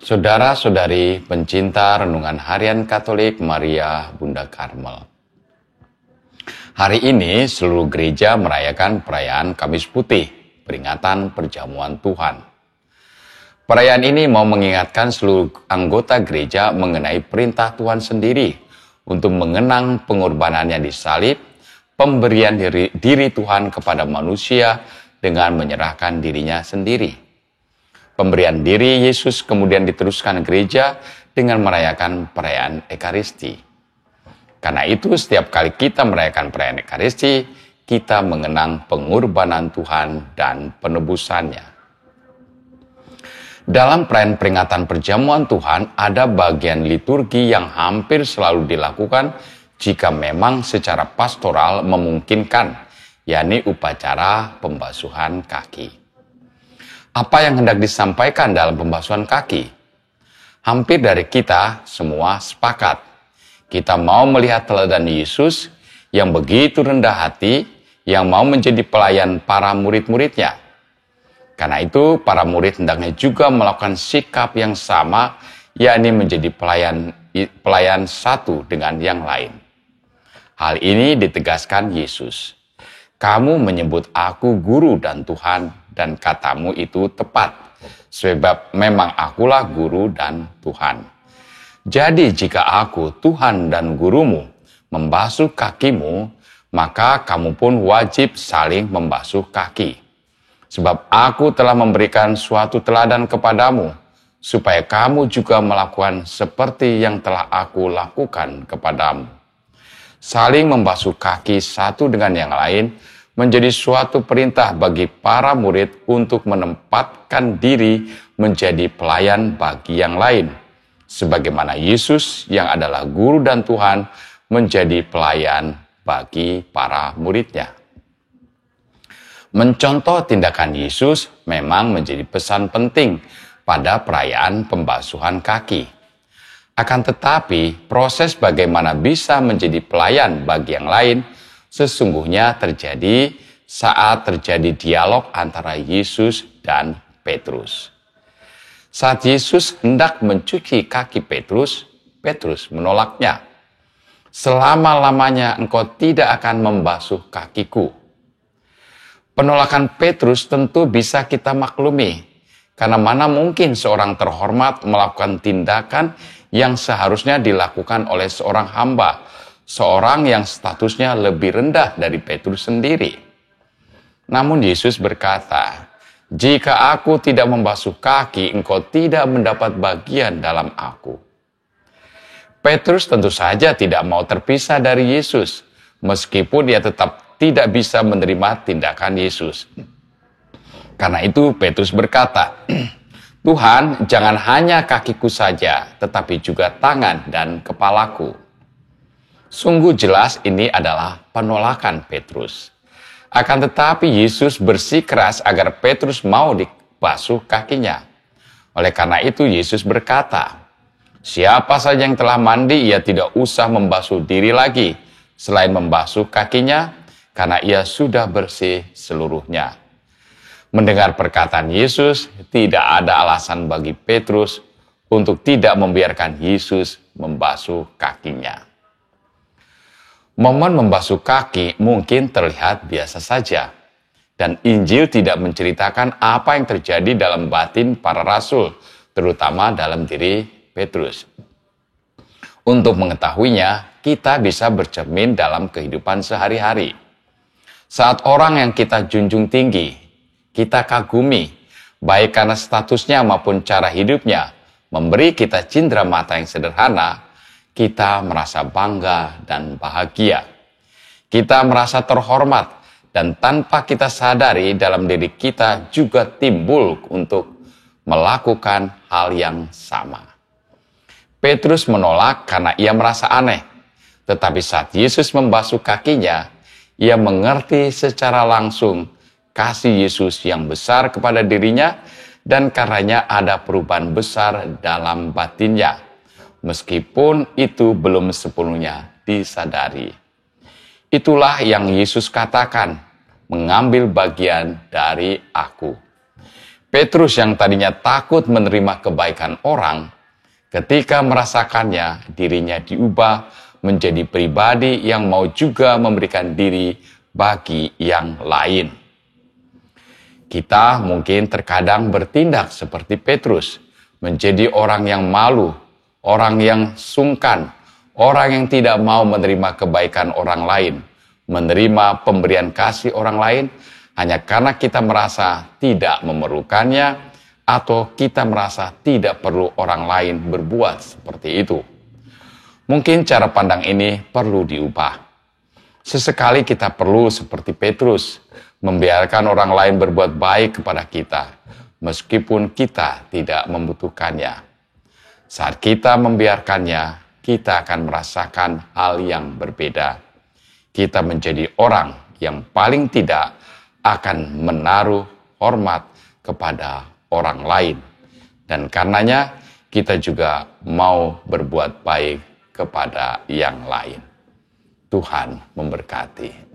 Saudara-saudari pencinta Renungan Harian Katolik Maria Bunda Karmel. Hari ini seluruh gereja merayakan perayaan Kamis Putih, peringatan perjamuan Tuhan. Perayaan ini mau mengingatkan seluruh anggota gereja mengenai perintah Tuhan sendiri untuk mengenang pengorbanannya di salib, pemberian diri Tuhan kepada manusia dengan menyerahkan dirinya sendiri. Pemberian diri Yesus kemudian diteruskan gereja dengan merayakan perayaan Ekaristi. Karena itu setiap kali kita merayakan perayaan Ekaristi, kita mengenang pengorbanan Tuhan dan penebusannya. Dalam perayaan peringatan perjamuan Tuhan, ada bagian liturgi yang hampir selalu dilakukan jika memang secara pastoral memungkinkan, yakni upacara pembasuhan kaki. Apa yang hendak disampaikan dalam pembasuhan kaki? Hampir dari kita semua sepakat. Kita mau melihat teladan Yesus yang begitu rendah hati, yang mau menjadi pelayan para murid-muridnya. Karena itu, para murid hendaknya juga melakukan sikap yang sama, yakni menjadi pelayan satu dengan yang lain. Hal ini ditegaskan Yesus. Kamu menyebut aku guru dan Tuhan, dan katamu itu tepat, sebab memang akulah guru dan Tuhan. Jadi jika aku, Tuhan dan gurumu, membasuh kakimu, maka kamu pun wajib saling membasuh kaki. Sebab aku telah memberikan suatu teladan kepadamu, supaya kamu juga melakukan seperti yang telah aku lakukan kepadamu. Saling membasuh kaki satu dengan yang lain menjadi suatu perintah bagi para murid untuk menempatkan diri menjadi pelayan bagi yang lain, sebagaimana Yesus yang adalah guru dan Tuhan menjadi pelayan bagi para muridnya. Mencontoh tindakan Yesus memang menjadi pesan penting pada perayaan pembasuhan kaki. Akan tetapi, proses bagaimana bisa menjadi pelayan bagi yang lain sesungguhnya terjadi saat terjadi dialog antara Yesus dan Petrus. Saat Yesus hendak mencuci kaki Petrus, Petrus menolaknya. Selama-lamanya engkau tidak akan membasuh kakiku. Penolakan Petrus tentu bisa kita maklumi, karena mana mungkin seorang terhormat melakukan tindakan yang seharusnya dilakukan oleh seorang hamba, seorang yang statusnya lebih rendah dari Petrus sendiri. Namun Yesus berkata, jika aku tidak membasuh kaki, engkau tidak mendapat bagian dalam aku. Petrus tentu saja tidak mau terpisah dari Yesus, meskipun dia tetap tidak bisa menerima tindakan Yesus. Karena itu Petrus berkata, Tuhan, jangan hanya kakiku saja, tetapi juga tangan dan kepalaku. Sungguh jelas ini adalah penolakan Petrus. Akan tetapi Yesus bersikeras agar Petrus mau dibasuh kakinya. Oleh karena itu Yesus berkata, siapa saja yang telah mandi, ia tidak usah membasuh diri lagi, selain membasuh kakinya, karena ia sudah bersih seluruhnya. Mendengar perkataan Yesus, tidak ada alasan bagi Petrus untuk tidak membiarkan Yesus membasuh kakinya. Momen membasuh kaki mungkin terlihat biasa saja, dan Injil tidak menceritakan apa yang terjadi dalam batin para rasul, terutama dalam diri Petrus. Untuk mengetahuinya, kita bisa bercermin dalam kehidupan sehari-hari. Saat orang yang kita junjung tinggi, kita kagumi, baik karena statusnya maupun cara hidupnya, memberi kita cindera mata yang sederhana, kita merasa bangga dan bahagia. Kita merasa terhormat, dan tanpa kita sadari dalam diri kita juga timbul untuk melakukan hal yang sama. Petrus menolak karena ia merasa aneh. Tetapi saat Yesus membasuh kakinya, ia mengerti secara langsung kasih Yesus yang besar kepada dirinya, dan karenanya ada perubahan besar dalam batinnya. Meskipun itu belum sepenuhnya disadari. Itulah yang Yesus katakan, mengambil bagian dari aku. Petrus yang tadinya takut menerima kebaikan orang, ketika merasakannya, dirinya diubah menjadi pribadi yang mau juga memberikan diri bagi yang lain. Kita mungkin terkadang bertindak seperti Petrus, menjadi orang yang malu, orang yang sungkan, orang yang tidak mau menerima kebaikan orang lain, menerima pemberian kasih orang lain, hanya karena kita merasa tidak memerlukannya, atau kita merasa tidak perlu orang lain berbuat seperti itu. Mungkin cara pandang ini perlu diubah. Sesekali kita perlu seperti Petrus, membiarkan orang lain berbuat baik kepada kita, meskipun kita tidak membutuhkannya. Saat kita membiarkannya, kita akan merasakan hal yang berbeda. Kita menjadi orang yang paling tidak akan menaruh hormat kepada orang lain. Dan karenanya kita juga mau berbuat baik kepada yang lain. Tuhan memberkati.